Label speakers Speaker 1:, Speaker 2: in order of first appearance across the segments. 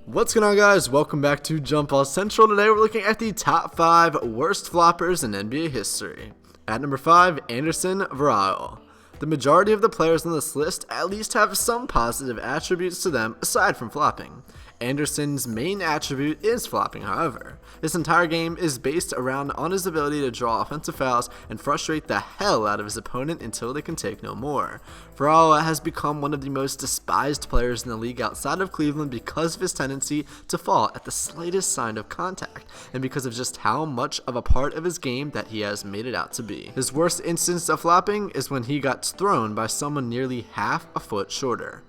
Speaker 1: What's going on, guys? Welcome back to Jump Ball Central. Today we're looking at the top 5 worst floppers in NBA history. At number 5, Anderson Varejão. The majority of the players on this list at least have some positive attributes to them aside from flopping. Anderson's main attribute is flopping, however. His entire game is based around on his ability to draw offensive fouls and frustrate the hell out of his opponent until they can take no more. Varejão has become one of the most despised players in the league outside of Cleveland because of his tendency to fall at the slightest sign of contact, and because of just how much of a part of his game that he has made it out to be. His worst instance of flopping is when he got thrown by someone nearly half a foot shorter.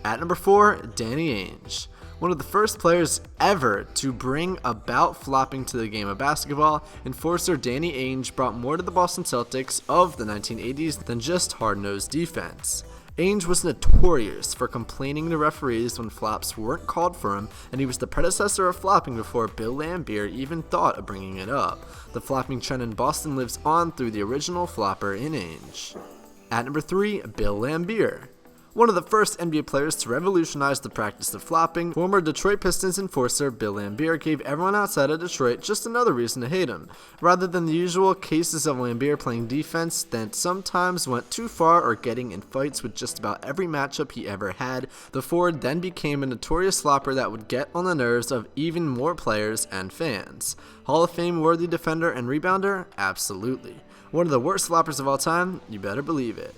Speaker 1: At number 4, Danny Ainge. One of the first players ever to bring about flopping to the game of basketball, enforcer Danny Ainge brought more to the Boston Celtics of the 1980s than just hard-nosed defense. Ainge was notorious for complaining to referees when flops weren't called for him, and he was the predecessor of flopping before Bill Lambert even thought of bringing it up. The flopping trend in Boston lives on through the original flopper in Ainge. At number 3, Bill Lambert. One of the first NBA players to revolutionize the practice of flopping, former Detroit Pistons enforcer Bill Lambert gave everyone outside of Detroit just another reason to hate him. Rather than the usual cases of Lambert playing defense that sometimes went too far or getting in fights with just about every matchup he ever had, the forward then became a notorious flopper that would get on the nerves of even more players and fans. Hall of Fame worthy defender and rebounder? Absolutely. One of the worst floppers of all time? You better believe it.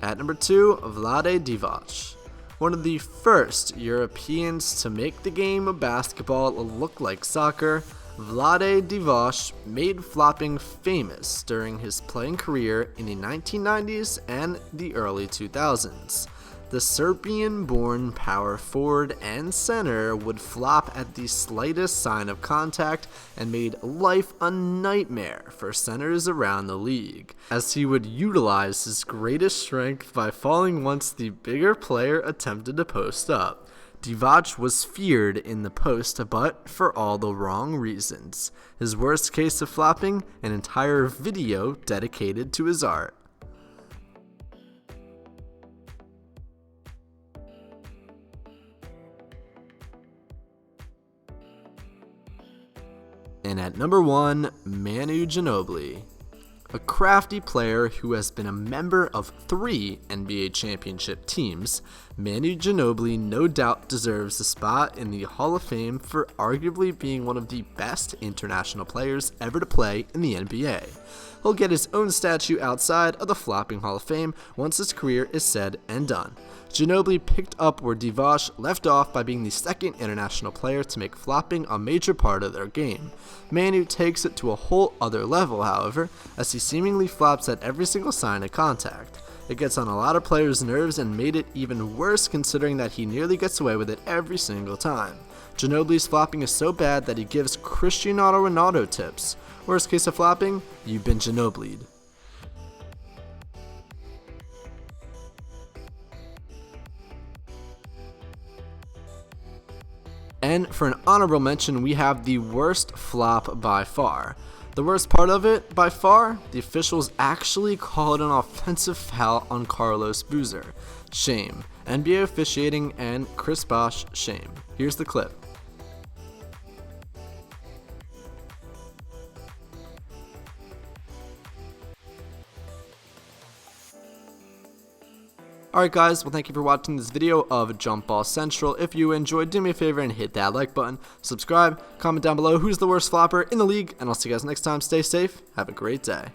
Speaker 1: At number 2, Vlade Divac. One of the first Europeans to make the game of basketball look like soccer, Vlade Divac made flopping famous during his playing career in the 1990s and the early 2000s. The Serbian-born power forward and center would flop at the slightest sign of contact and made life a nightmare for centers around the league, as he would utilize his greatest strength by falling once the bigger player attempted to post up. Divac was feared in the post, but for all the wrong reasons. His worst case of flopping, an entire video dedicated to his art. And at number 1, Manu Ginobili. A crafty player who has been a member of 3 NBA championship teams, Manu Ginobili no doubt deserves a spot in the Hall of Fame for arguably being one of the best international players ever to play in the NBA. He'll get his own statue outside of the Flopping Hall of Fame once his career is said and done. Ginobili picked up where Divac left off by being the second international player to make flopping a major part of their game. Manu takes it to a whole other level, however, as he seemingly flops at every single sign of contact. It gets on a lot of players' nerves and made it even worse considering that he nearly gets away with it every single time. Ginobili's flopping is so bad that he gives Cristiano Ronaldo tips. Worst case of flopping? You've been Ginobili'd. And for an honorable mention, we have the worst flop by far. The worst part of it, by far, the officials actually called an offensive foul on Carlos Boozer. Shame. NBA officiating and Chris Bosh, shame. Here's the clip. Alright guys, well thank you for watching this video of Jump Ball Central. If you enjoyed, do me a favor and hit that like button, subscribe, comment down below who's the worst flopper in the league, and I'll see you guys next time. Stay safe, have a great day.